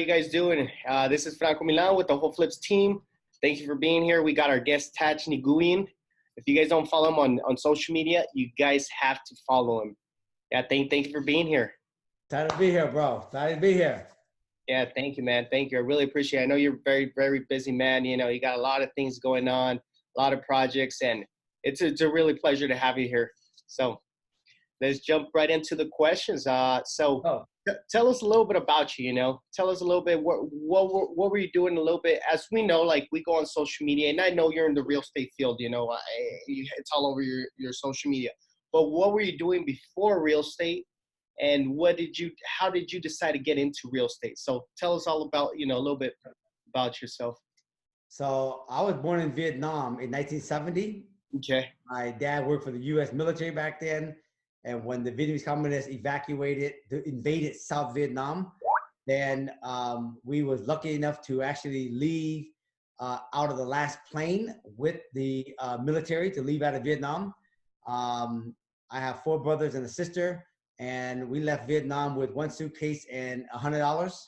you guys doing? This is Franco Milan with the WholeFlips team. Thank you for being here. We got our guest, Thach Nguyen. If you guys don't follow him on social media, you guys have to follow him. Yeah, thank you for being here. Excited to be here, bro. Excited to be here. Yeah, thank you, man. Thank you. I really appreciate it. I know you're very, very busy, man. You know, you got a lot of things going on, a lot of projects, and it's a really pleasure to have you here. So let's jump right into the questions. Tell us a little bit about you, you know. Tell us a little bit, what were you doing a little bit? As we know, like, we go on social media, and I know you're in the real estate field, you know. It's all over your social media. But what were you doing before real estate? And how did you decide to get into real estate? So tell us all about, you know, a little bit about yourself. So I was born in Vietnam in 1970. Okay. My dad worked for the U.S. military back then. And when the Vietnamese communists invaded South Vietnam, then we was lucky enough to actually leave out of the last plane with the military to leave out of Vietnam. I have 4 brothers and a sister. And we left Vietnam with 1 suitcase and $100.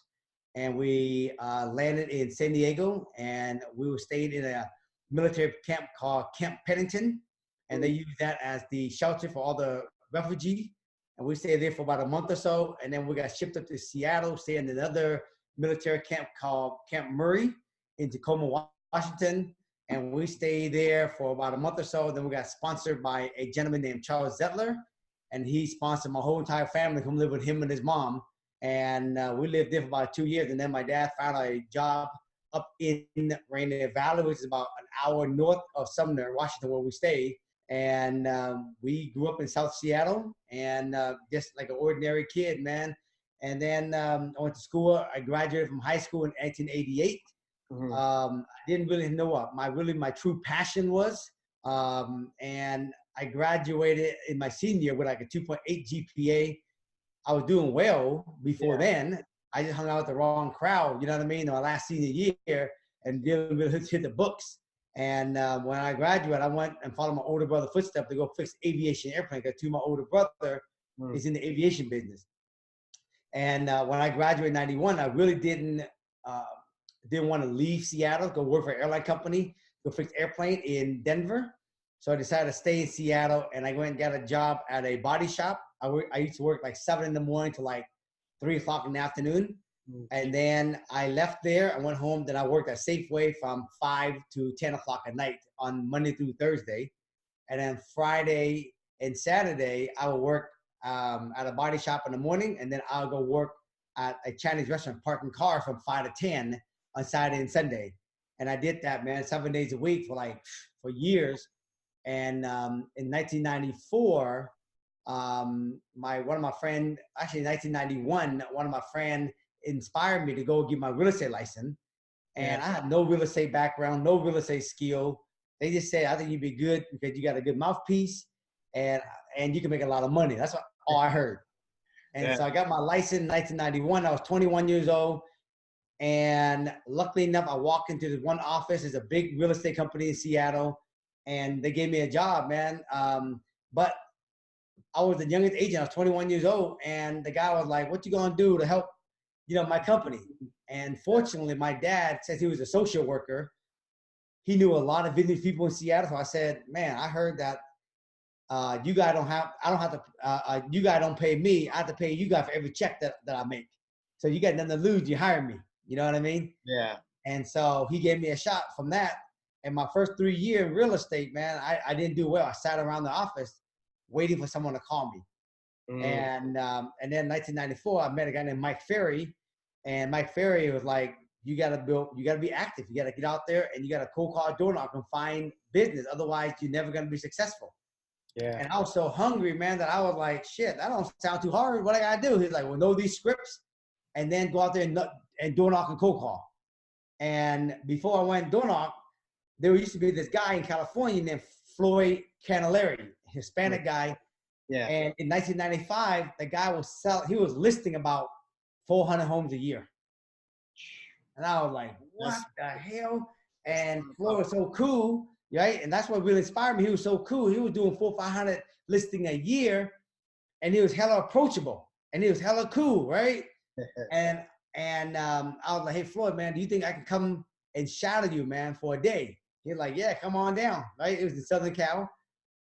And we landed in San Diego, and we were staying in a military camp called Camp Pennington. And they used that as the shelter for all the refugees. And we stayed there for about a month or so. And then we got shipped up to Seattle, stayed in another military camp called Camp Murray in Tacoma, Washington. And we stayed there for about a month or so. Then we got sponsored by a gentleman named Charles Zettler. And he sponsored my whole entire family to come live with him and his mom. And we lived there for about 2 years. And then my dad found a job up in Rainier Valley, which is about an hour north of Sumner, Washington, where we stayed. And we grew up in South Seattle, and just like an ordinary kid, man. And then I went to school. I graduated from high school in 1988. Mm-hmm. I didn't really know what my true passion was. And I graduated in my senior year with like a 2.8 GPA. I was doing well before then. I just hung out with the wrong crowd, you know what I mean, in my last senior year, and didn't really hit the books. And when I graduated, I went and followed my older brother's footsteps to go fix aviation airplane, because my older brother is in the aviation business. And when I graduated in 91, I really didn't want to leave Seattle, go work for an airline company, go fix airplane in Denver. So I decided to stay in Seattle, and I went and got a job at a body shop. I used to work like 7 in the morning to like 3 o'clock in the afternoon. And then I left there. I went home. Then I worked at Safeway from 5 to 10 o'clock at night on Monday through Thursday. And then Friday and Saturday, I would work at a body shop in the morning. And then I'll go work at a Chinese restaurant, parking cars from 5 to 10 on Saturday and Sunday. And I did that, man, 7 days a week for years. And in 1994, one of my friends, actually in 1991, one of my friends inspired me to go get my real estate license. And I had no real estate background, no real estate skill. They just said, I think you'd be good because you got a good mouthpiece and you can make a lot of money. That's all I heard. And so I got my license in 1991. I was 21 years old. And luckily enough, I walked into this one office. It's a big real estate company in Seattle. And they gave me a job, man. But I was the youngest agent. I was 21 years old. And the guy was like, what you going to do to help, my company? And fortunately, my dad, since he was a social worker, he knew a lot of Vietnamese people in Seattle. So I said, man, I heard that you guys you guys don't pay me. I have to pay you guys for every check that I make. So you got nothing to lose. You hire me. You know what I mean? Yeah. And so he gave me a shot from that. And my first 3 years in real estate, man, I didn't do well. I sat around the office waiting for someone to call me. And then 1994, I met a guy named Mike Ferry. And Mike Ferry was like, you got to be active. You got to get out there and you got to cold call, door knock, and find business. Otherwise, you're never going to be successful. Yeah. And I was so hungry, man, that I was like, shit, that don't sound too hard. What I got to do? He's like, well, know these scripts and then go out there and door knock and cold call. And before I went door knock, there used to be this guy in California named Floyd Canelari, Hispanic guy. Yeah. And in 1995, the guy he was listing about 400 homes a year. And I was like, what the hell? And Floyd was so cool, right? And that's what really inspired me. He was so cool. He was doing 400 or 500 listing a year, and he was hella approachable, and he was hella cool, right? And And I was like, hey, Floyd, man, do you think I can come and shadow you, man, for a day? He's like, yeah, come on down, right? It was in Southern Cal.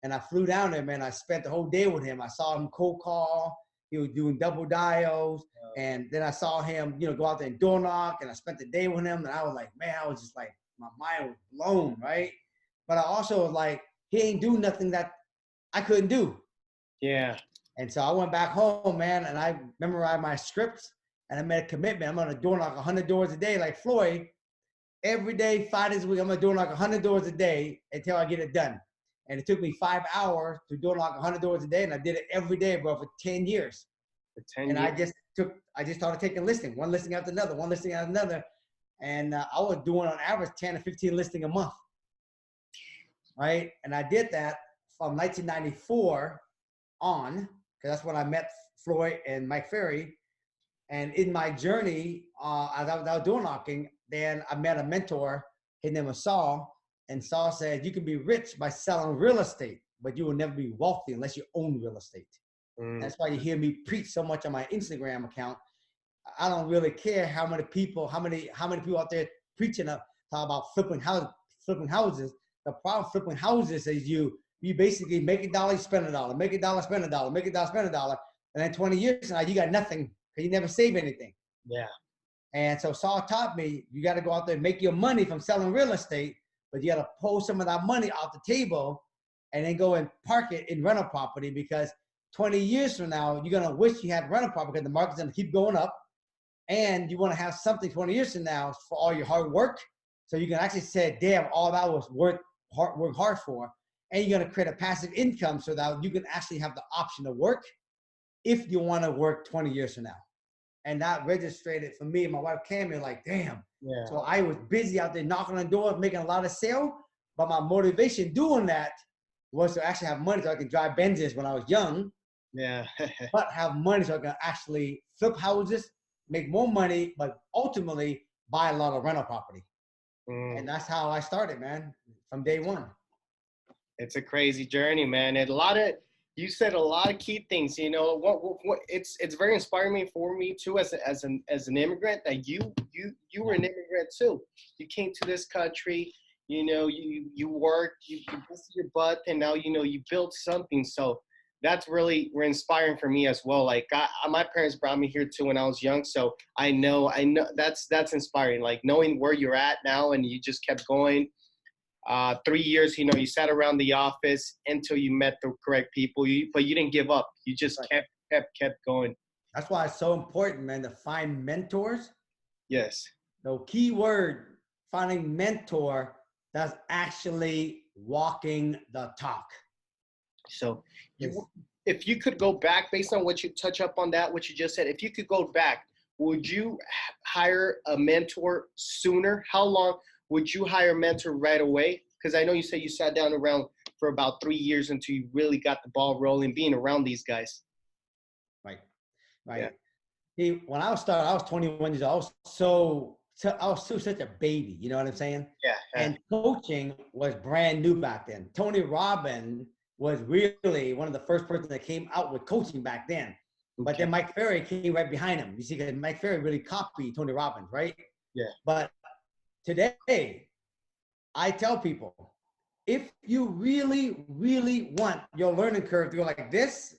And I flew down there, man. I spent the whole day with him. I saw him cold call. He was doing double dials. And then I saw him, you know, go out there and door knock. And I spent the day with him. And I was like, man, I was just like, my mind was blown, right? But I also was like, he ain't do nothing that I couldn't do. Yeah. And so I went back home, man, and I memorized my scripts. And I made a commitment. I'm going to door knock 100 doors a day like Floyd. Every day, 5 days a week, I'm going to door knock 100 doors a day until I get it done. And it took me 5 hours to door knock 100 doors a day. And I did it every day, bro, for 10 years. For 10 and years. I just started taking listing, one listing after another, one listing after another. And I was doing on average 10 to 15 listing a month. Right. And I did that from 1994 on, because that's when I met Floyd and Mike Ferry. And in my journey, as I was door knocking, then I met a mentor. His name was Saul. And Saul said, you can be rich by selling real estate, but you will never be wealthy unless you own real estate. That's why you hear me preach so much on my Instagram account. I don't really care how many people out there preaching talk about flipping houses. The problem flipping houses is you basically make $1, spend $1, make $1, spend $1, make $1, spend $1. And then 20 years from now, you got nothing because you never save anything. Yeah. And so Saul taught me, you got to go out there and make your money from selling real estate, but you got to pull some of that money off the table and then go and park it in rental property, because 20 years from now, you're going to wish you had rental property because the market's going to keep going up. And you want to have something 20 years from now for all your hard work. So you can actually say, damn, all that was work hard for. And you're going to create a passive income so that you can actually have the option to work if you want to work 20 years from now. And that registered for me. My wife came in like, damn. Yeah. So I was busy out there knocking on doors, making a lot of sales. But my motivation doing that was to actually have money so I can drive Benzes when I was young. Yeah. But have money so I can actually flip houses, make more money, but ultimately buy a lot of rental property. And that's how I started, man, from day one. It's a crazy journey, man. And you said a lot of key things, you know, what it's very inspiring for me too, as an immigrant, that you were an immigrant too. You came to this country, you know, you worked, you busted your butt, and now, you know, you built something. So that's really inspiring for me as well. Like my parents brought me here too when I was young. So I know that's inspiring, like knowing where you're at now, and you just kept going. 3 years, you know, you sat around the office until you met the correct people, but you didn't give up. You just kept going. That's why it's so important, man, to find mentors. Yes. The key word, finding mentor that's actually walking the talk. So if you could go back, based on what you touch up on that, what you just said, if you could go back, would you hire a mentor sooner? How long would you hire a mentor right away? Because I know you said you sat down around for about 3 years until you really got the ball rolling, being around these guys. Right. Yeah. See, when I was starting, I was 21 years old. I was still such a baby. You know what I'm saying? Yeah. And coaching was brand new back then. Tony Robbins was really one of the first persons that came out with coaching back then. Okay. But then Mike Ferry came right behind him. You see, because Mike Ferry really copied Tony Robbins, right? Yeah. But today, I tell people, if you really, really want your learning curve to go like this,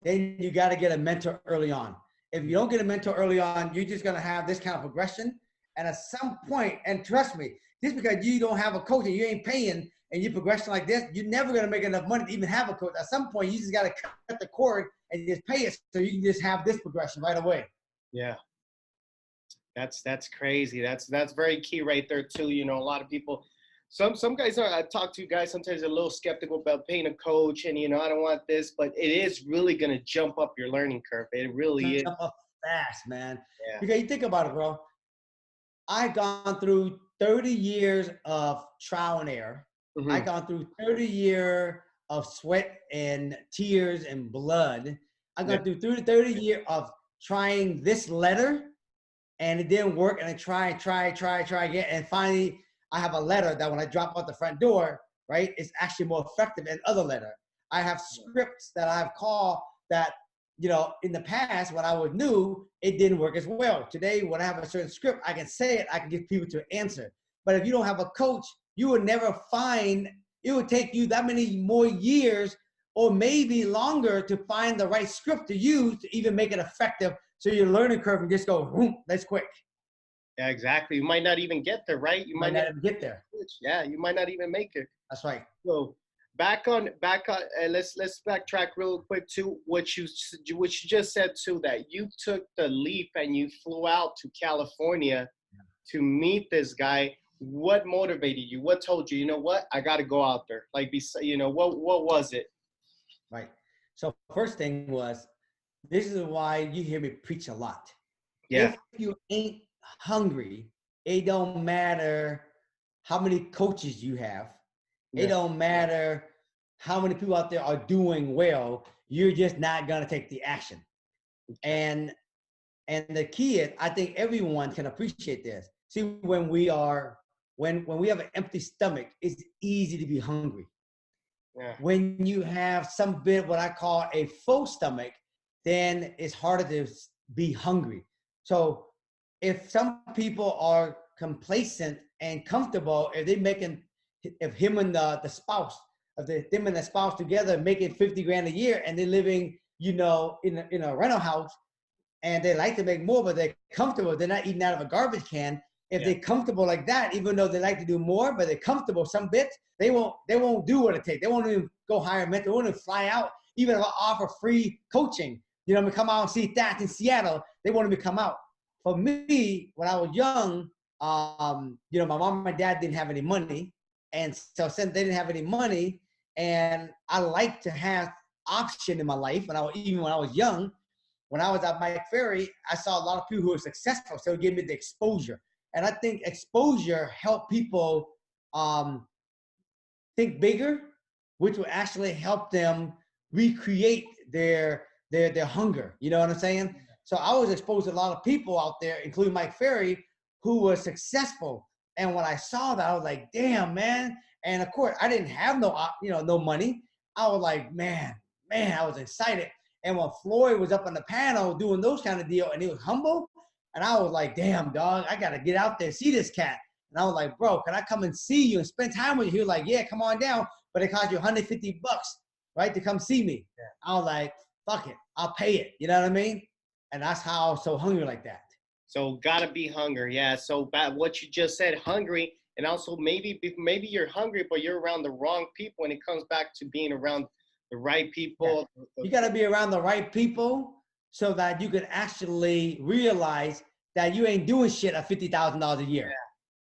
then you got to get a mentor early on. If you don't get a mentor early on, you're just going to have this kind of progression. And at some point, and trust me, just because you don't have a coach and you ain't paying and you're progressing like this, you're never going to make enough money to even have a coach. At some point, you just got to cut the cord and just pay it so you can just have this progression right away. Yeah. That's crazy. That's very key right there too. You know, a lot of people, some guys I talk to guys sometimes are a little skeptical about paying a coach, and, you know, I don't want this, but it is really going to jump up your learning curve. It really is. Jump up fast, man. Yeah. Because you think about it, bro. I've gone through 30 years of trial and error. Mm-hmm. I've gone through 30 years of sweat and tears and blood. I've gone through 30 years of trying this letter, and it didn't work, and I try again, and finally I have a letter that when I drop out the front door, right, it's actually more effective than other letter. I have scripts that I've called that you know, in the past, when I was new, it didn't work as well. Today, when I have a certain script, I can say it, I can get people to answer. But if you don't have a coach, you will never find, it would take you that many more years or maybe longer to find the right script to use to even make it effective. So your learning curve can just go, boom, that's quick. Yeah, exactly. You might not even get there, right? You Might not even get there. Yeah, you might not even make it. That's right. So back on, let's backtrack real quick to what you just said too, that you took the leap and you flew out to California to meet this guy. What motivated you? What told you, you know what, I got to go out there? Like, you know, what was it? Right. So first thing was, this is why you hear me preach a lot. Yeah. If you ain't hungry, it don't matter how many coaches you have. It don't matter how many people out there are doing well. You're just not gonna take the action. And the key is, I think everyone can appreciate this. See, when we have an empty stomach, it's easy to be hungry. Yeah. When you have some bit what I call a full stomach, then it's harder to be hungry. So if some people are complacent and comfortable, if him and the spouse, them and the spouse together making 50 grand a year and they're living, you know, in a rental house, and they like to make more, but they're comfortable, they're not eating out of a garbage can. If they're comfortable like that, even though they like to do more, but they're comfortable some bits, they won't do what it takes. They won't even go hire a mentor. They won't even fly out, even if I offer free coaching. You know, come out and see Thach in Seattle. They want me to come out. For me, when I was young, you know, my mom and my dad didn't have any money. And so since they didn't have any money, and I like to have option in my life, even when I was young, when I was at Mike Ferry, I saw a lot of people who were successful. So it gave me the exposure. And I think exposure helped people think bigger, which will actually help them recreate their hunger. You know what I'm saying? So I was exposed to a lot of people out there, including Mike Ferry, who was successful. And when I saw that, I was like, damn, man. And of course, I didn't have no money. I was like, man, I was excited. And when Floyd was up on the panel doing those kind of deals, and he was humble, and I was like, damn, dog, I got to get out there and see this cat. And I was like, bro, can I come and see you and spend time with you? He was like, yeah, come on down. But it cost you $150, right, to come see me. Yeah. I was like, fuck it, I'll pay it. You know what I mean? And that's how I was so hungry like that. So gotta be hungry, yeah. So what you just said, hungry, and also maybe you're hungry, but you're around the wrong people when it comes back to being around the right people. Yeah. You gotta be around the right people so that you can actually realize that you ain't doing shit at $50,000 a year.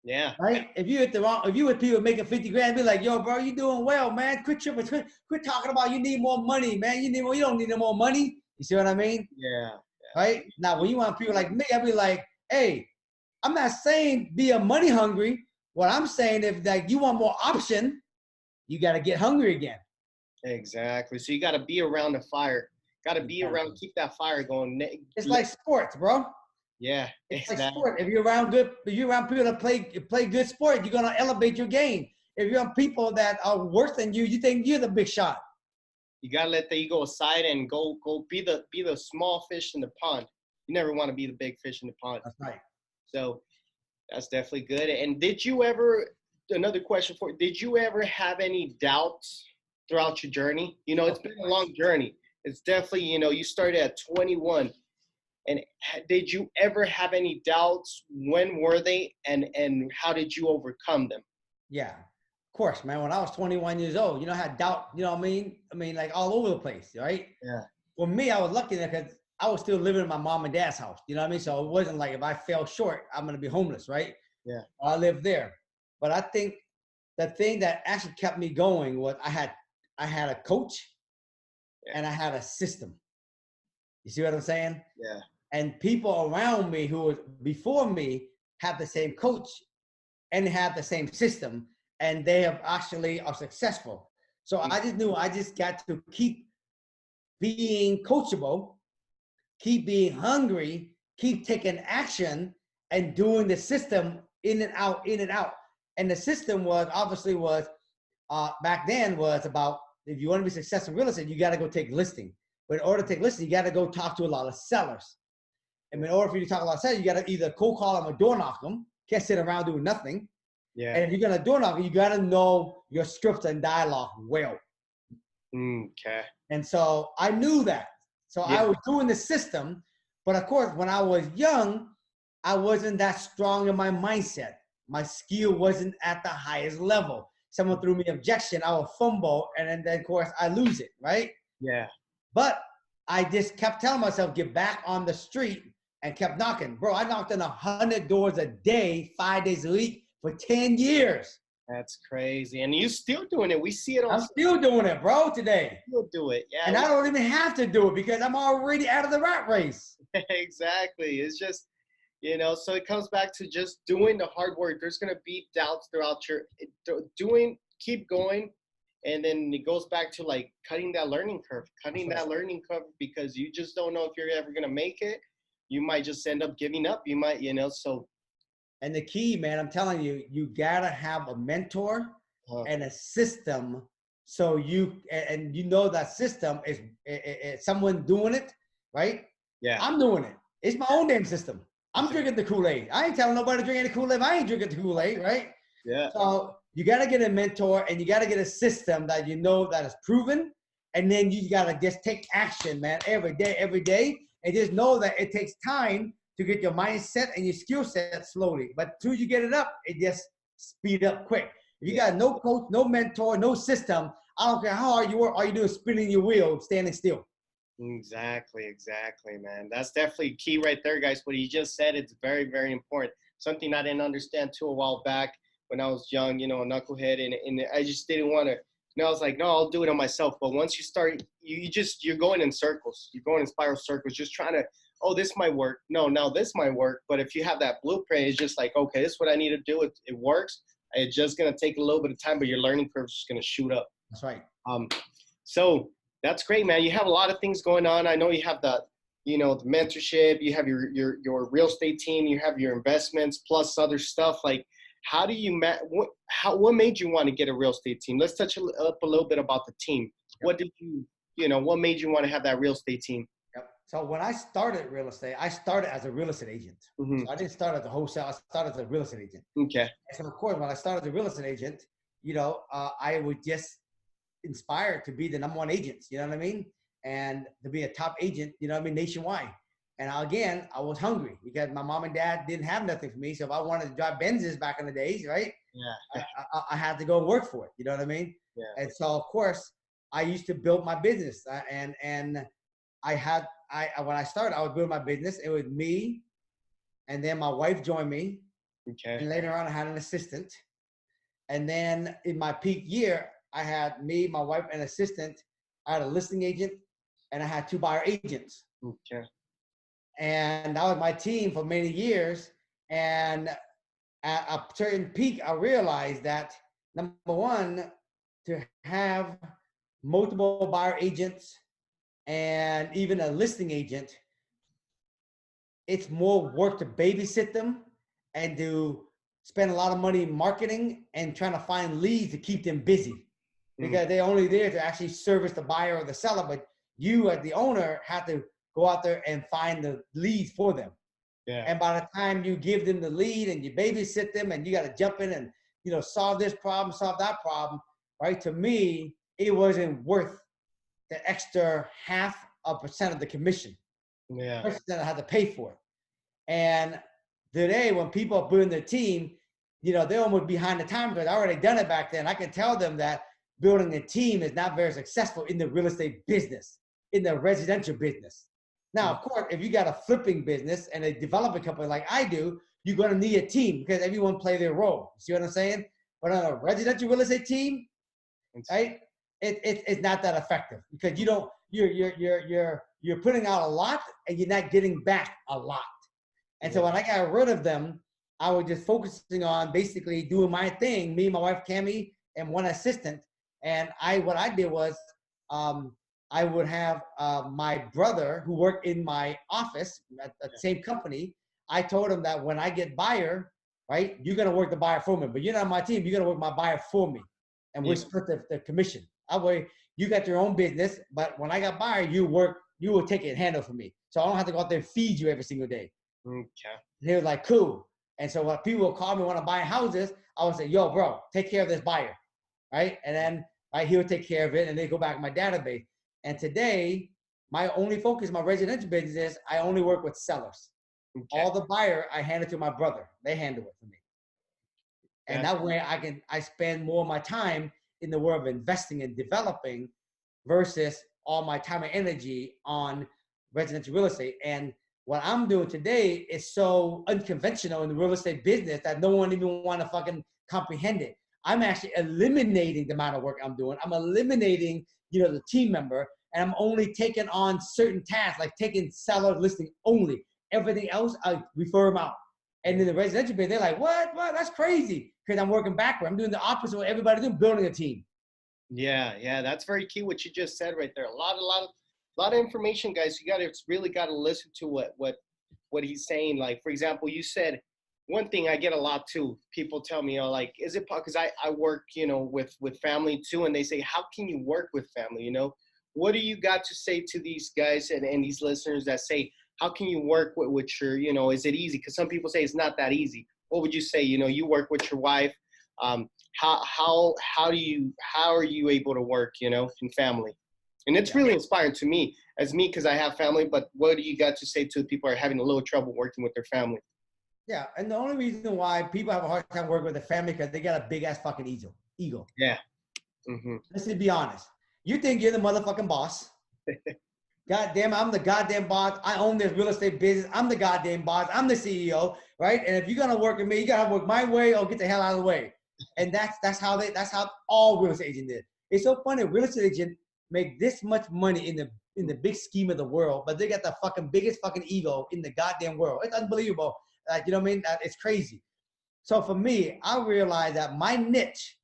Yeah. Right? If you with people making 50 grand, be like, yo, bro, you doing well, man. Quit talking about you need more money, man. You don't need no more money. You see what I mean? Yeah. Right? Now, when you want people like me, I'll be like, hey, I'm not saying be a money hungry. What I'm saying, if like you want more option, you got to get hungry again. Exactly. So you got to be around the fire. Got to be around, keep that fire going. It's like sports, bro. Yeah. It's like sport. If you're around people that play good sport, you're gonna elevate your game. If you're around people that are worse than you, you think you're the big shot. You gotta let the ego aside and go be the small fish in the pond. You never want to be the big fish in the pond. That's right. So that's definitely good. And another question for you, did you ever have any doubts throughout your journey? You know, it's been a long journey. It's definitely, you know, you started at 21. And did you ever have any doubts? When were they? And how did you overcome them? Yeah, of course, man. When I was 21 years old, you know, I had doubt, you know what I mean? I mean, like all over the place, right? Yeah. For me, I was lucky because I was still living in my mom and dad's house. You know what I mean? So it wasn't like if I fell short, I'm going to be homeless, right? Yeah. I lived there. But I think the thing that actually kept me going was I had a coach and I had a system. You see what I'm saying? Yeah. And people around me who was before me have the same coach and have the same system, and they have actually are successful. So I just knew I just got to keep being coachable, keep being hungry, keep taking action, and doing the system in and out, in and out. And the system was back then was about, if you want to be successful in real estate, you got to go take listing. But in order to take listings, you got to go talk to a lot of sellers. And in order for you to talk to a lot of sellers, you got to either cold call them or door knock them. Can't sit around doing nothing. Yeah. And if you're gonna door knock, you got to know your script and dialogue well. Okay. And so I knew that. So I was doing the system, but of course, when I was young, I wasn't that strong in my mindset. My skill wasn't at the highest level. Someone threw me an objection, I would fumble, and then of course I lose it, right? Yeah. But I just kept telling myself, get back on the street, and kept knocking. Bro, I knocked on 100 doors a day, 5 days a week for 10 years. That's crazy. And you still doing it. We see it all. I'm still doing it, bro, today. Still do it. Yeah. And I don't even have to do it because I'm already out of the rat race. Exactly. It's just, you know, so it comes back to just doing the hard work. There's going to be doubts throughout your keep going. And then it goes back to like cutting that learning curve, because you just don't know if you're ever going to make it. You might just end up giving up. You might, you know, so. And the key, man, I'm telling you, you got to have a mentor and a system. So you know that system is someone doing it, right? Yeah. I'm doing it. It's my own damn system. I'm drinking the Kool-Aid. I ain't telling nobody to drink any Kool-Aid. I ain't drinking the Kool-Aid, right? Yeah. So you got to get a mentor and you got to get a system that you know that is proven. And then you got to just take action, man, every day. And just know that it takes time to get your mindset and your skill set slowly. But until you get it up, it just speed up quick. If you got no coach, no mentor, no system, I don't care how hard you work, all you do is spinning your wheel, standing still. Exactly, man. That's definitely key right there, guys. What he just said, it's very, very important. Something I didn't understand too a while back when I was young, you know, a knucklehead, and I just didn't want to. You know, I was like, no, I'll do it on myself. But once you start, you're going in circles. You're going in spiral circles, just trying to, oh, this might work. No, now this might work. But if you have that blueprint, it's just like, okay, this is what I need to do. It works. It's just going to take a little bit of time, but your learning curve is just going to shoot up. That's right. So that's great, man. You have a lot of things going on. I know you have the mentorship, you have your real estate team, you have your investments plus other stuff. Like, how do you what made you want to get a real estate team? Let's touch up a little bit about the team. What did what made you want to have that real estate team? Yep. So when I started real estate, I started as a real estate agent. Mm-hmm. So I didn't start as a wholesale. I started as a real estate agent. Okay. And so of course, when I started as a real estate agent, I was just inspired to be the #1 agent. You know what I mean? And to be a top agent, nationwide. And again, I was hungry because my mom and dad didn't have nothing for me. So if I wanted to drive Benzes back in the days, right? Yeah. I had to go and work for it. You know what I mean? Yeah. And so of course, I used to build my business, and when I started, I was building my business. It was me, and then my wife joined me. Okay. And later on, I had an assistant. And then in my peak year, I had me, my wife, and assistant. I had a listing agent, and I had 2 buyer agents. Okay. And that was my team for many years. And at a certain peak, I realized that #1, to have multiple buyer agents and even a listing agent, it's more work to babysit them and to spend a lot of money in marketing and trying to find leads to keep them busy, because they're only there to actually service the buyer or the seller. But you as the owner have to go out there and find the leads for them. Yeah. And by the time you give them the lead and you babysit them and you got to jump in and, solve this problem, solve that problem, right? To me, it wasn't worth the extra 0.5% of the commission. Yeah. That I had to pay for it. And today, when people are building their team, they're almost behind the time because I already done it back then. I can tell them that building a team is not very successful in the real estate business, in the residential business. Now, of course, if you got a flipping business and a development company like I do, you're going to need a team because everyone play their role. See what I'm saying? But on a residential real estate team, right? It's not that effective because you're putting out a lot and you're not getting back a lot. And so when I got rid of them, I was just focusing on basically doing my thing, me, my wife, Cammie, and 1 assistant. And what I did was, I would have my brother who worked in my office at the same company. I told him that when I get buyer, right, you're going to work the buyer for me, but you're not on my team. You're going to work my buyer for me. And we split the commission. That way you got your own business, but when I got buyer, you will take it and handle for me. So I don't have to go out there and feed you every single day. Okay. And he was like, cool. And so when people will call me want to buy houses, I would say, yo, bro, take care of this buyer, right? And then he would take care of it, and they go back in my database. And today, my only focus, my residential business is I only work with sellers. Okay. All the buyer, I hand it to my brother. They handle it for me. And that way I spend more of my time in the world of investing and developing versus all my time and energy on residential real estate. And what I'm doing today is so unconventional in the real estate business that no one even want to fucking comprehend it. I'm actually eliminating the amount of work I'm doing. I'm eliminating, the team member, and I'm only taking on certain tasks, like taking seller listing only. Everything else, I refer them out. And in the residential business, they're like, what? That's crazy. Because I'm working backward. I'm doing the opposite of what everybody doing, building a team. Yeah, that's very key what you just said right there. A lot of information, guys. You really got to listen to what he's saying. Like, for example, you said one thing I get a lot too. People tell me, like, is it because I work, with family too, and they say, how can you work with family? What do you got to say to these guys and these listeners that say, how can you work with your, is it easy? Because some people say it's not that easy. What would you say? You work with your wife. How are you able to work, in family? And it's really inspiring to me because I have family. But what do you got to say to people who are having a little trouble working with their family? Yeah, and the only reason why people have a hard time working with their family because they got a big ass fucking ego. Yeah. Mm-hmm. Let's just be honest. You think you're the motherfucking boss. God damn, I'm the goddamn boss. I own this real estate business. I'm the goddamn boss. I'm the CEO, right? And if you're gonna work with me, you gotta work my way or get the hell out of the way. And that's how all real estate agents did. It's so funny. Real estate agents make this much money in the big scheme of the world, but they got the fucking biggest fucking ego in the goddamn world. It's unbelievable. Like, you know what I mean? It's crazy. So for me, I realized that my niche,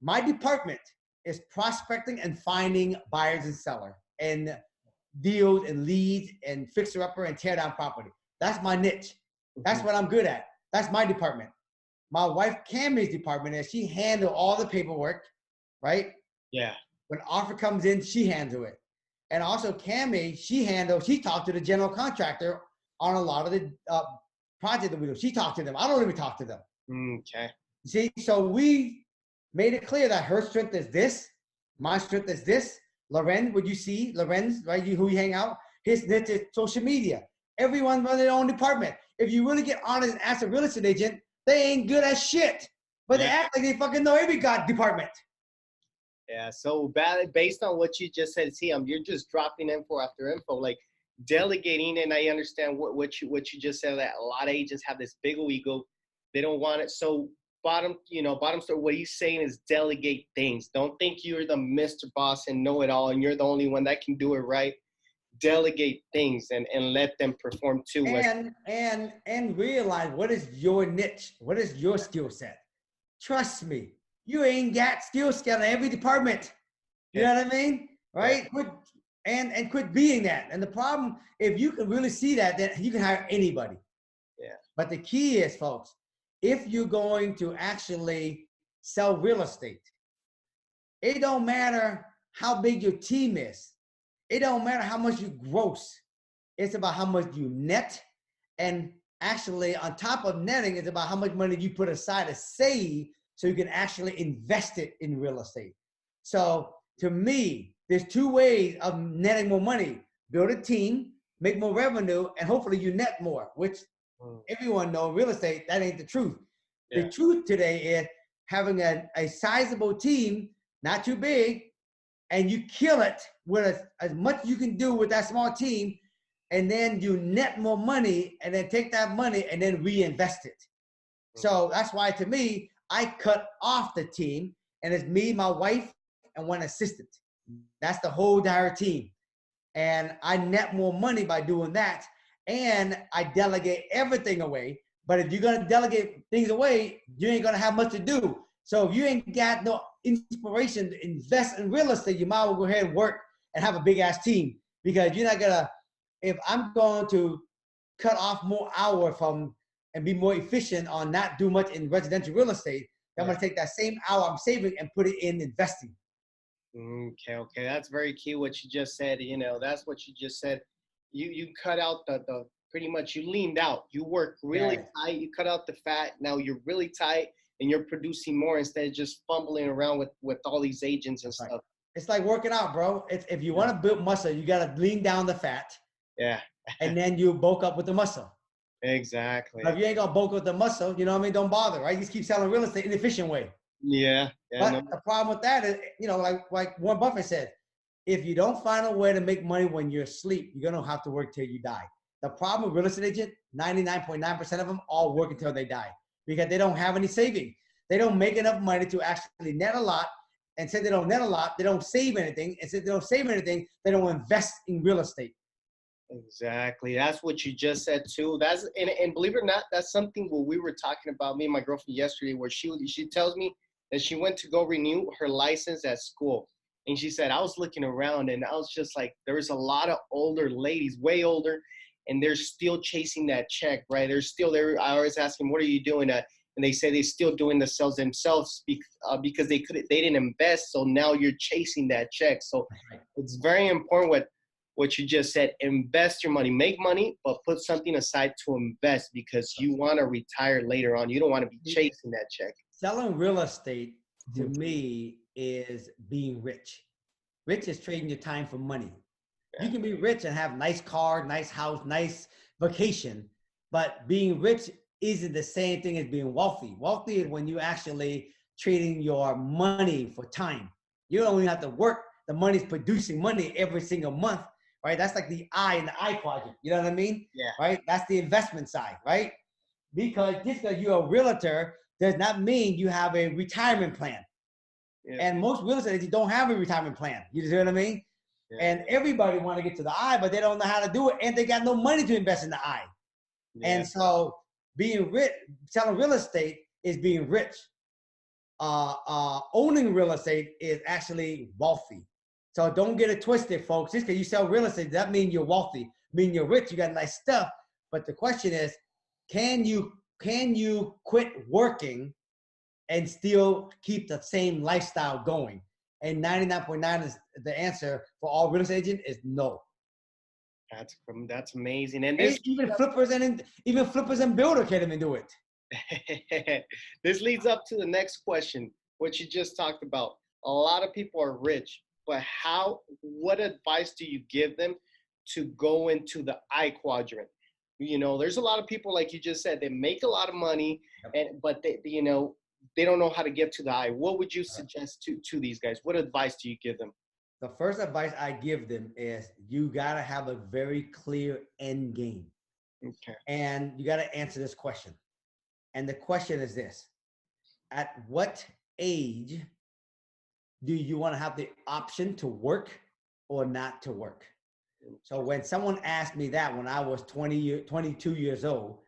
my department is prospecting and finding buyers and sellers and deals and leads and fixer upper and tear down property. That's my niche. That's what I'm good at. That's my department. My wife Cammy's department is she handles all the paperwork, right? Yeah. When offer comes in, she handles it. And also Cammy, she talked to the general contractor on a lot of the project that we do. She talked to them. I don't even talk to them. Okay. See, so we made it clear that her strength is this, my strength is this. Loren, would you see Lorenz, right? Who you hang out? His niche is social media. Everyone runs their own department. If you really get honest and ask a real estate agent, they ain't good at shit. But they act like they fucking know every god department. Yeah, so based on what you just said, you're just dropping info after info, like delegating. And I understand what you just said, that a lot of agents have this big ego. They don't want it. So bottom story, what he's saying is delegate things. Don't think you're the Mr. Boss and know it all and you're the only one that can do it right. Delegate things and let them perform too. And realize what is your niche, what is your skill set. Trust me, you ain't got skill set in every department. You know what I mean? Right? Yeah. Quit being that. And the problem, if you can really see that, then you can hire anybody. Yeah. But the key is, folks, if you're going to actually sell real estate, it don't matter how big your team is. It don't matter how much you gross. It's about how much you net. And actually, on top of netting, it's about how much money you put aside to save so you can actually invest it in real estate. So to me, there's two ways of netting more money. Build a team, make more revenue, and hopefully you net more, which everyone knows real estate, that ain't the truth. Yeah. The truth today is having a sizable team, not too big, and you kill it with as much as you can do with that small team, and then you net more money, and then take that money and then reinvest it. So that's why, to me, I cut off the team, and it's me, my wife, and one assistant. That's the whole entire team. And I net more money by doing that, and I delegate everything away. But if you're going to delegate things away, you ain't going to have much to do. So if you ain't got no inspiration to invest in real estate, you might as well go ahead and work and have a big ass team, because you're not going to, if I'm going to cut off more hour from and be more efficient on not do much in residential real estate, I'm going to take that same hour I'm saving and put it in investing. Okay. That's very key what you just said. That's what you just said. You cut out the pretty much you leaned out. You work really Yes. tight. You cut out the fat. Now you're really tight and you're producing more instead of just fumbling around with all these agents and That's right. stuff. It's like working out, bro. It's, if you Yeah. want to build muscle, you got to lean down the fat Yeah. and then you bulk up with the muscle. But Exactly. if you ain't gonna bulk with the muscle, you know what I mean? Don't bother, right? You just keep selling real estate in an efficient way. Yeah. Yeah. No. But the problem with that is, like Warren Buffett said, if you don't find a way to make money when you're asleep, you're gonna have to work till you die. The problem with real estate agent, 99.9% of them all work until they die because they don't have any saving. They don't make enough money to actually net a lot. And since they don't net a lot, they don't save anything. And since they don't save anything, they don't invest in real estate. Exactly. That's what you just said too. And believe it or not, that's something what we were talking about, me and my girlfriend yesterday, where she tells me that she went to go renew her license at school. And she said, I was looking around and I was just like, there's a lot of older ladies, way older, and they're still chasing that check, right? I always ask them, what are you doing? And they say they're still doing the sales themselves because they didn't invest. So now you're chasing that check. So it's very important what you just said. Invest your money, make money, but put something aside to invest because you want to retire later on. You don't want to be chasing that check. Selling real estate to me is being rich. Rich is trading your time for money. Yeah. You can be rich and have nice car, nice house, nice vacation, but being rich isn't the same thing as being wealthy. Wealthy is when you actually trading your money for time. You don't even have to work. The money's producing money every single month, right? That's like the I in the I quadrant. You know what I mean? Yeah. Right? That's the investment side, right? Because just because you're a realtor does not mean you have a retirement plan. Yeah. And most real estate agents don't have a retirement plan. You see what I mean? Yeah. And everybody want to get to the I, but they don't know how to do it, and they got no money to invest in the I. Yeah. And so being rich, selling real estate is being rich. Owning real estate is actually wealthy. So don't get it twisted, folks. Just because you sell real estate, that means you're wealthy. Mean you're rich, you got nice stuff. But the question is, can you quit working and still keep the same lifestyle going? And 99.9 is the answer for all real estate agents is no. That's amazing. And even flippers and builder can't even do it. this leads up to the next question, what you just talked about. A lot of people are rich, but what advice do you give them to go into the I quadrant? There's a lot of people, like you just said, they make a lot of money, but they don't know how to get to the I. What would you suggest to these guys? What advice do you give them? The first advice I give them is you got to have a very clear end game. Okay. And you got to answer this question. And the question is this: at what age do you want to have the option to work or not to work? So when someone asked me that when I was 22 years old,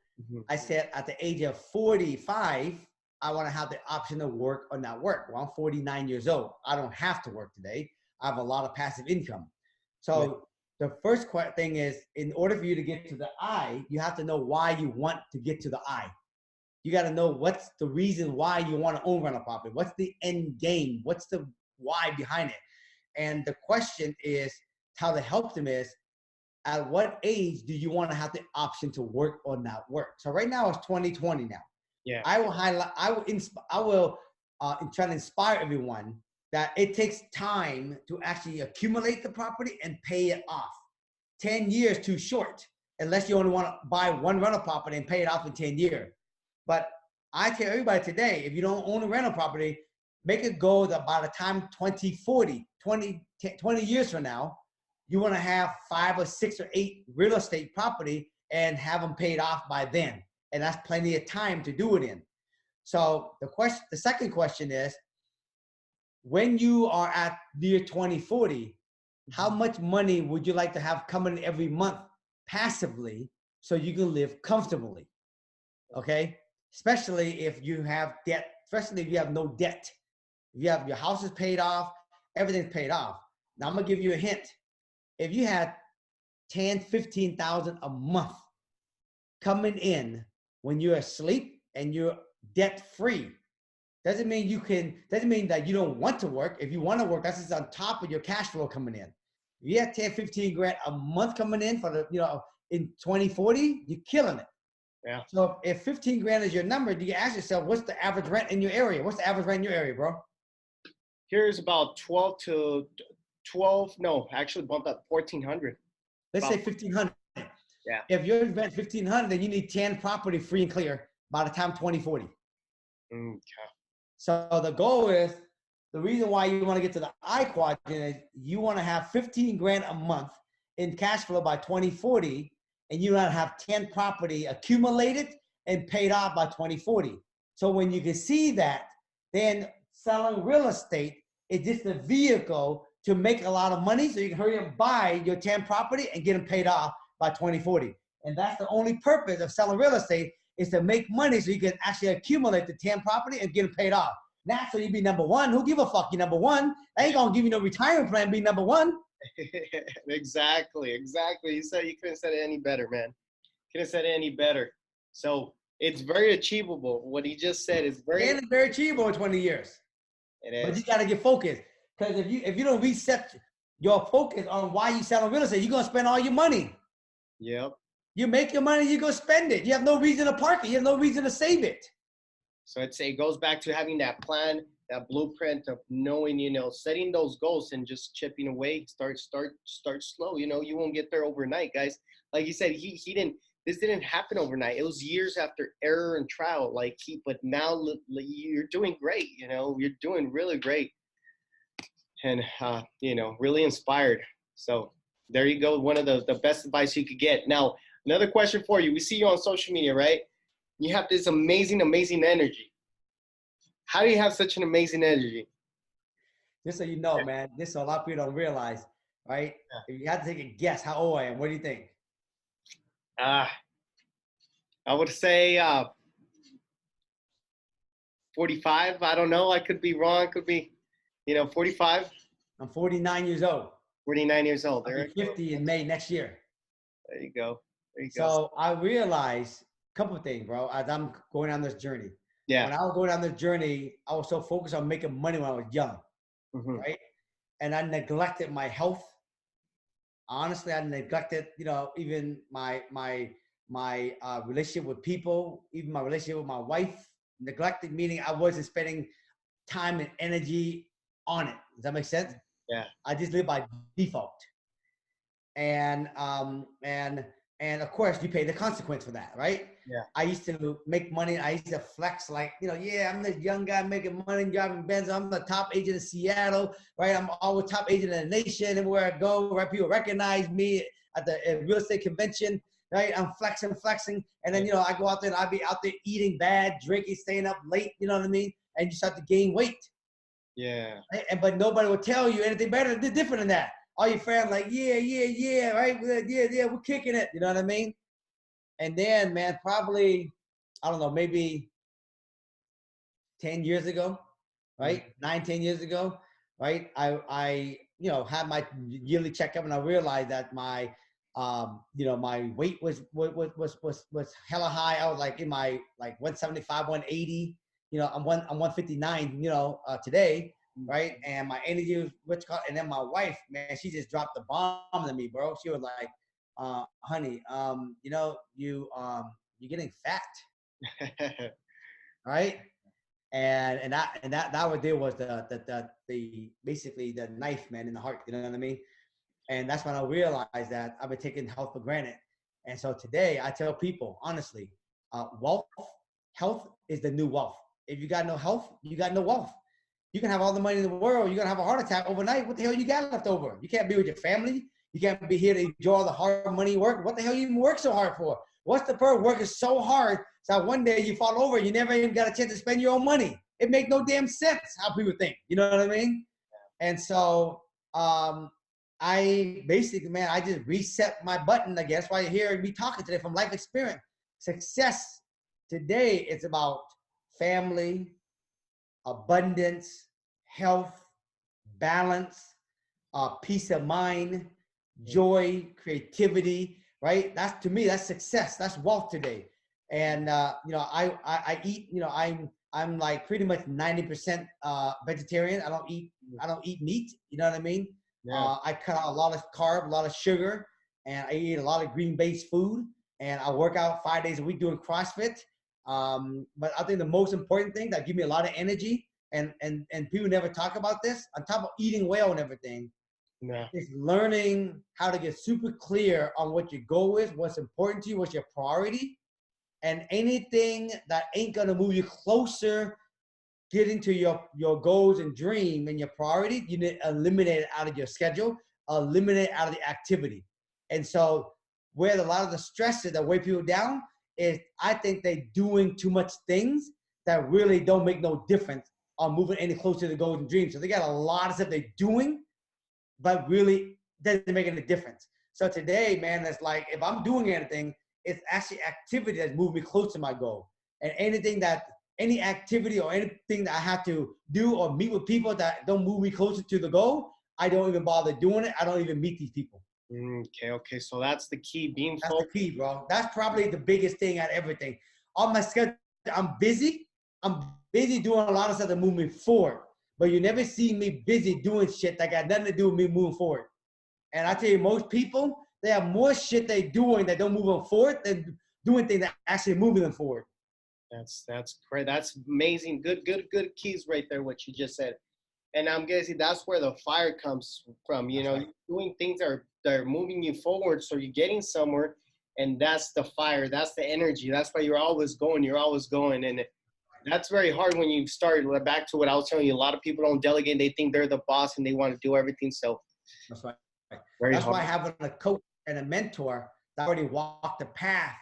I said at the age of 45, I want to have the option to work or not work. Well, I'm 49 years old. I don't have to work today. I have a lot of passive income. So the first thing is, in order for you to get to the I, you have to know why you want to get to the I. You got to know what's the reason why you want to own rental property. What's the end game? What's the why behind it? And the question is, how to help them is, at what age do you want to have the option to work or not work? So right now it's 2020 now. Yeah. I will try to inspire everyone that it takes time to actually accumulate the property and pay it off. 10 years too short, unless you only want to buy one rental property and pay it off in 10 years. But I tell everybody today, if you don't own a rental property, make a goal that by the time 2040, 20 years from now, you want to have 5 or 6 or 8 real estate property and have them paid off by then. And that's plenty of time to do it in. So the second question is, when you are at year 2040, how much money would you like to have coming every month passively so you can live comfortably? Okay? Especially if you have debt, especially if you have no debt. If you have your house is paid off, everything's paid off. Now I'm gonna give you a hint. If you had 10, 15,000 a month coming in when you're asleep and you're debt free, Doesn't mean doesn't mean that you don't want to work. If you want to work, that's just on top of your cash flow coming in. If you have 10, 15 grand a month coming in for the, in 2040, you're killing it. Yeah. So if 15 grand is your number, you can ask yourself, what's the average rent in your area? What's the average rent in your area, bro? Here's about 12, no, actually bumped up 1,400. Let's say 1,500. Yeah. If you're rent 1,500, then you need 10 property free and clear by the time 2040. Okay. So the goal is, the reason why you want to get to the I quadrant is you want to have 15 grand a month in cash flow by 2040, and you want to have 10 property accumulated and paid off by 2040. So when you can see that, then selling real estate is just a vehicle to make a lot of money so you can hurry up and buy your 10 property and get them paid off by 2040. And that's the only purpose of selling real estate, is to make money so you can actually accumulate the 10 property and get them paid off. Not so you be number one. Who give a fuck you number one? They ain't gonna give you no retirement plan, be number one. Exactly. You said, you couldn't have said it any better, man. Couldn't have said it any better. So it's very achievable. What he just said is very, and it's very achievable in 20 years. It is. But you gotta get focused. Because if you don't reset your focus on why you selling real estate, you're gonna spend all your money. Yep. You make your money, you go spend it. You have no reason to park it. You have no reason to save it. So I'd say it goes back to having that plan, that blueprint of knowing, setting those goals and just chipping away. Start slow. You won't get there overnight, guys. Like you said, this didn't happen overnight. It was years after error and trial. But now you're doing great. You're doing really great, and really inspired. So there you go. One of the best advice you could get. Now, another question for you. We see you on social media, right? You have this amazing energy. How do you have such an amazing energy? Just so you know, man, this a lot of people don't realize, right? Yeah. If you had to take a guess how old I am, what do you think? I would say 45. I don't know. I could be wrong. Could be, 45. I'm 49 years old. 49 years old. I'll be 50 in May next year. There you go. So I realized a couple of things, bro, as I'm going on this journey. Yeah. When I was going on this journey, I was so focused on making money when I was young, right? And I neglected my health. Honestly, I neglected, even my relationship with people, even my relationship with my wife. Neglected meaning I wasn't spending time and energy on it. Does that make sense? Yeah. I just live by default. And of course you pay the consequence for that, right? Yeah. I used to make money. I used to flex I'm this young guy making money, driving Benz. I'm the top agent in Seattle, right? I'm always top agent in the nation. Everywhere I go, right? People recognize me at the real estate convention, right? I'm flexing. And then, I go out there and I'll be out there eating bad, drinking, staying up late, you know what I mean? And you start to gain weight. Yeah. Right? But nobody will tell you anything better, different than that. All your friends yeah, right? Yeah, we're kicking it. You know what I mean? And then, man, probably, I don't know, maybe 10 years ago, right? 9-10 years ago, right? I had my yearly checkup, and I realized that my weight was hella high. I was in my 175, 180. I'm 159. Today. Right. And my energy was and then my wife, man, she just dropped the bomb on me, bro. She was like, honey, you're getting fat. Right. And that what there was the basically the knife, man, in the heart, you know what I mean? And that's when I realized that I've been taking health for granted. And so today I tell people, honestly, health is the new wealth. If you got no health, you got no wealth. You can have all the money in the world. You're going to have a heart attack overnight. What the hell you got left over? You can't be with your family. You can't be here to enjoy all the hard money work. What the hell you even work so hard for? What's the purpose? Working so hard so one day you fall over, you never even got a chance to spend your own money. It makes no damn sense how people think. You know what I mean? And so I basically, man, I just reset my button. I guess why you're hearing me talking today from life experience. Success today, it's about family, abundance, health, balance, peace of mind, joy, creativity, right? That's, to me, that's success. That's wealth today. And you know, I eat. You know, I'm like pretty much 90% vegetarian. I don't eat meat. You know what I mean? Yeah. I cut out a lot of carb, a lot of sugar, and I eat a lot of green-based food. And I work out 5 days a week doing CrossFit. But I think the most important thing that give me a lot of energy, and people never talk about this, on top of eating well and everything, Yeah. is learning how to get super clear on what your goal is, what's important to you, what's your priority, and anything that ain't gonna move you closer getting to your goals and dream and your priority, you need to eliminate it out of your schedule, eliminate it out of the activity. And so where a lot of the stresses that weigh people down is, I think they're doing too much things that really don't make no difference on moving any closer to the goals and dreams. So they got a lot of stuff they're doing, but really doesn't make any difference. So today, man, it's like, if I'm doing anything, it's actually activity that's moving me close to my goal. And any activity or anything that I have to do or meet with people that don't move me closer to the goal, I don't even bother doing it. I don't even meet these people. Okay. So that's the key, being That's the focused. key, bro. That's probably the biggest thing out of everything. On my schedule, I'm busy. I'm busy doing a lot of stuff that move me forward. But you never see me busy doing shit that got nothing to do with me moving forward. And I tell you, most people, they have more shit they doing that don't move them forward than doing things that actually moving them forward. That's great. That's amazing. Good keys right there, what you just said. And I'm guessing that's where the fire comes from. You That's know, right. you're doing things that are moving you forward, so you're getting somewhere, and that's the fire. That's the energy. That's why you're always going. You're always going, and that's very hard when you start. Back to what I was telling you, a lot of people don't delegate. They think they're the boss and they want to do everything. So That's right. very That's hard. why having a coach and a mentor that already walked the path,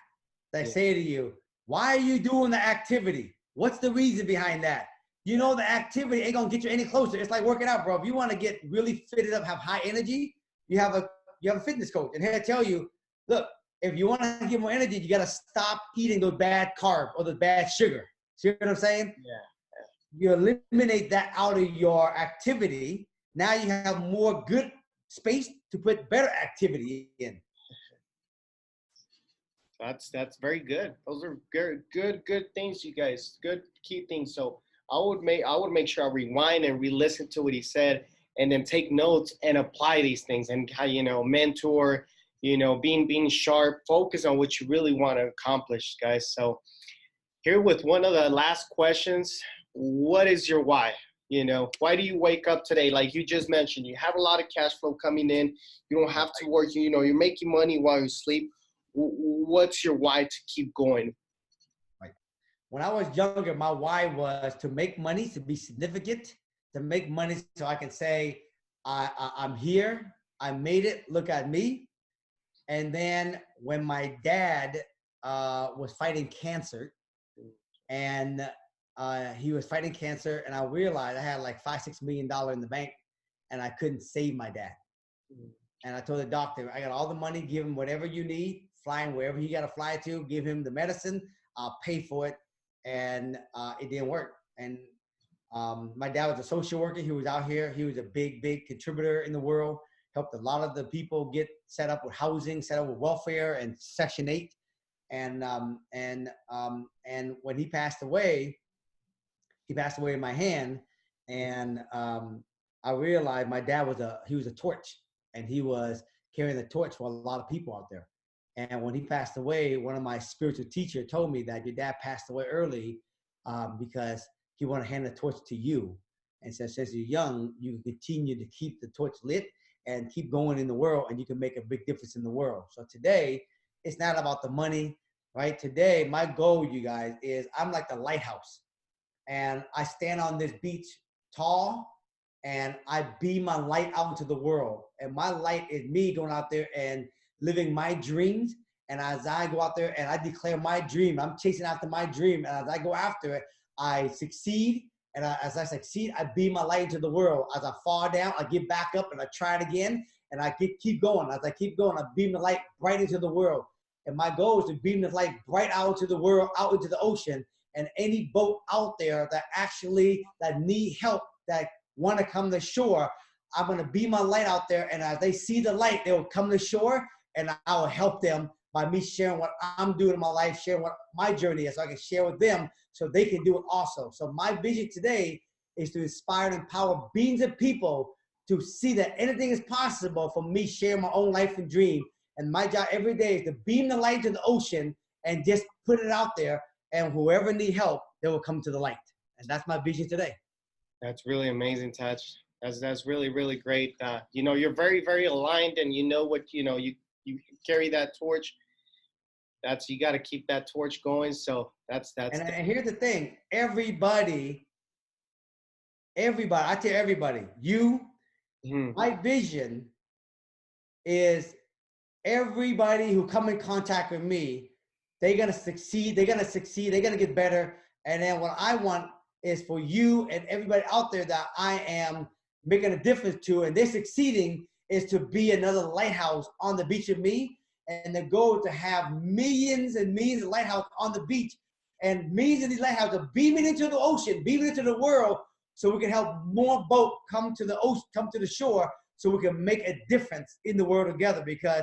they Yeah. say to you, why are you doing the activity? What's the reason behind that? You know, the activity ain't gonna get you any closer. It's like working out, bro. If you want to get really fitted up, have high energy, you have a fitness coach, and he'll tell you, look, if you want to get more energy, you gotta stop eating those bad carbs or the bad sugar. See what I'm saying? Yeah. You eliminate that out of your activity. Now you have more good space to put better activity in. That's very good. Those are good things, you guys. Good key things. So I would make sure I rewind and re-listen to what he said, and then take notes and apply these things, and how, mentor, being sharp, focus on what you really want to accomplish, guys. So here with one of the last questions, what is your why? Why do you wake up today? Like you just mentioned, you have a lot of cash flow coming in. You don't have to work. You're making money while you sleep. What's your why to keep going? Right. When I was younger, my why was to make money, to be significant, to make money so I can say, I'm here, I made it, look at me. And then when my dad was fighting cancer, and he was fighting cancer, and I realized I had like $5-6 million in the bank, and I couldn't save my dad. And I told the doctor, I got all the money, give him whatever you need, fly him wherever he got to fly to, give him the medicine, I'll pay for it. And it didn't work. And my dad was a social worker. He was out here. He was a big contributor in the world, helped a lot of the people get set up with housing, set up with welfare and Section 8. And when he passed away in my hand. And I realized my dad was a torch, and he was carrying the torch for a lot of people out there. And when he passed away, one of my spiritual teachers told me that your dad passed away early because he wanted to hand the torch to you. And so since you're young, you can continue to keep the torch lit and keep going in the world, and you can make a big difference in the world. So today, it's not about the money, right? Today, my goal, you guys, is I'm like the lighthouse. And I stand on this beach tall, and I beam my light out into the world. And my light is me going out there and living my dreams. And as I go out there and I declare my dream, I'm chasing after my dream. And as I go after it, I succeed. And as I succeed, I beam my light into the world. As I fall down, I get back up and I try it again. And I keep going. As I keep going, I beam the light bright into the world. And my goal is to beam the light bright out into the world, out into the ocean. And any boat out there that need help, that want to come to shore, I'm going to beam my light out there. And as they see the light, they will come to shore, and I will help them by me sharing what I'm doing in my life, sharing what my journey is, so I can share with them so they can do it also. So my vision today is to inspire and empower billions of people to see that anything is possible for me sharing my own life and dream. And my job every day is to beam the light to the ocean and just put it out there. And whoever need help, they will come to the light. And that's my vision today. That's really amazing, Thach. That's really, really great. You know, you're very, very aligned, and you know what, you know, you carry that torch. You got to keep that torch going. So And here's the thing, everybody, I tell everybody, my vision is everybody who come in contact with me, they're going to succeed. They're going to get better. And then what I want is for you and everybody out there that I am making a difference to, and they're succeeding, is to be another lighthouse on the beach with me. And the goal is to have millions and millions of lighthouses on the beach, and millions of these lighthouses are beaming into the ocean, beaming into the world, so we can help more boats come to the ocean, come to the shore, so we can make a difference in the world together. Because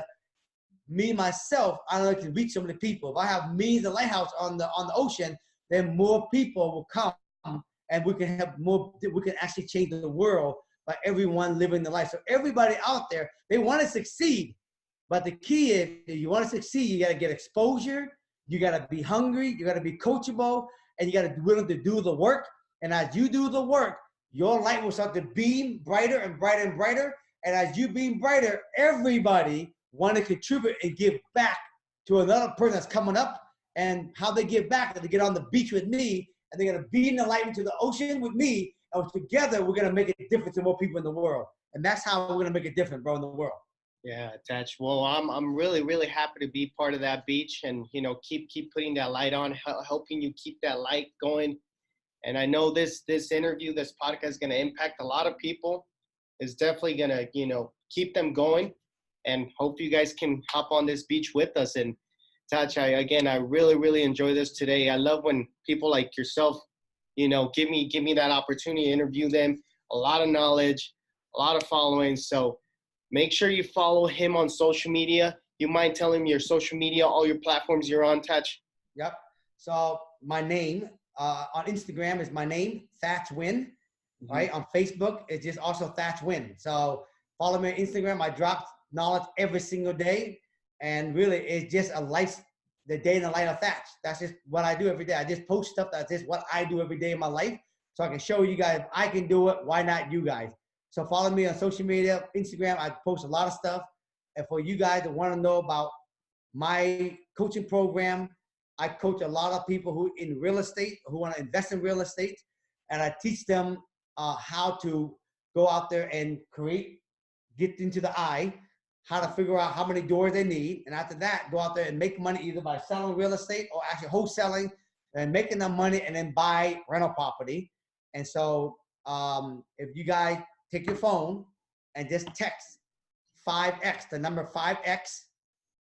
me, myself, I don't know, can reach so many people. If I have millions of lighthouses on the ocean, then more people will come, and we can have more, we can actually change the world by everyone living the life. So everybody out there, they want to succeed. But the key is, if you want to succeed, you got to get exposure, you got to be hungry, you got to be coachable, and you got to be willing to do the work. And as you do the work, your light will start to beam brighter and brighter and brighter. And as you beam brighter, everybody want to contribute and give back to another person that's coming up. And how they give back is they get on the beach with me, and they're going to beam the light into the ocean with me. And together, we're going to make a difference to more people in the world. And that's how we're going to make a difference, bro, in the world. Yeah, Thach. Well, I'm really, really happy to be part of that beach, and you know, keep putting that light on, helping you keep that light going. And I know this interview, this podcast is going to impact a lot of people. It's definitely going to, you know, keep them going. And hope you guys can hop on this beach with us. And Thach, I really, really enjoy this today. I love when people like yourself, you know, give me that opportunity to interview them. A lot of knowledge, a lot of following. So make sure you follow him on social media. You mind telling me your social media, all your platforms you're on, Thach? Yep. So my name on Instagram is my name, Thach Nguyen. Right? On Facebook, it's just also Thach Nguyen. So follow me on Instagram. I drop knowledge every single day. And really, it's just the day in the life of Thach. That's just what I do every day. I just post stuff that's just what I do every day in my life. So I can show you guys, if I can do it, why not you guys? So follow me on social media, Instagram. I post a lot of stuff. And for you guys that want to know about my coaching program, I coach a lot of people who in real estate, who want to invest in real estate. And I teach them how to go out there and get into the eye, how to figure out how many doors they need. And after that, go out there and make money either by selling real estate or actually wholesaling and making them money, and then buy rental property. And so if you guys take your phone and just text 5X, the number 5X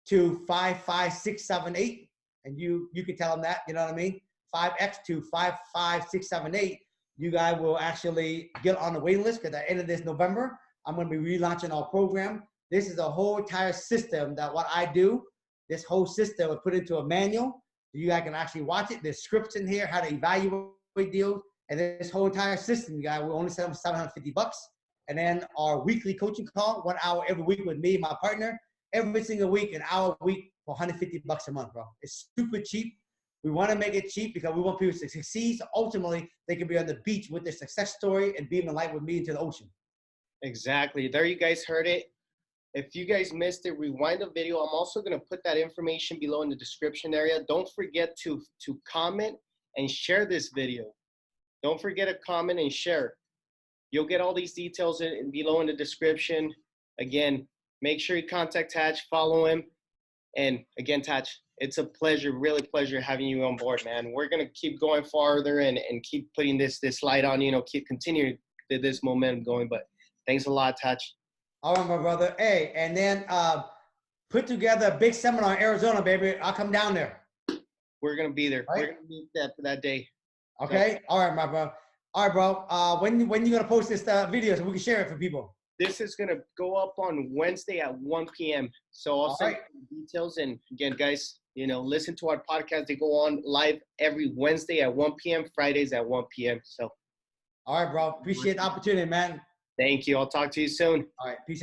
to 55678, and you can tell them that, you know what I mean? 5X to 55678, you guys will actually get on the waiting list, because at the end of this November, I'm going to be relaunching our program. This is a whole entire system that what I do, this whole system was put into a manual. You guys can actually watch it. There's scripts in here, how to evaluate deals. And this whole entire system, you guys, we only sell them $750. And then our weekly coaching call, 1 hour every week with me and my partner, every single week, an hour a week for $150 a month, bro. It's super cheap. We want to make it cheap because we want people to succeed. So ultimately, they can be on the beach with their success story and beam the light with me into the ocean. Exactly. There you guys heard it. If you guys missed it, rewind the video. I'm also going to put that information below in the description area. Don't forget to comment and share this video. Don't forget to comment and share. You'll get all these details below in the description. Again, make sure you contact Thach, follow him. And again, Thach, it's a pleasure, really pleasure having you on board, man. We're going to keep going farther and keep putting this light on, you know, keep continuing this momentum going. But thanks a lot, Thach. All right, my brother. Hey, and then put together a big seminar in Arizona, baby. I'll come down there. We're going to be there. Right? We're going to meet that day. Okay. So, all right, my bro. All right, bro. When you going to post this video so we can share it for people? this is going to go up on Wednesday at 1 p.m. So I'll All send right. you the details. And again, guys, listen to our podcast. They go on live every Wednesday at 1 p.m., Fridays at 1 p.m. So All right, bro. Appreciate the opportunity, man. thank you. I'll talk to you soon. All right. Peace out.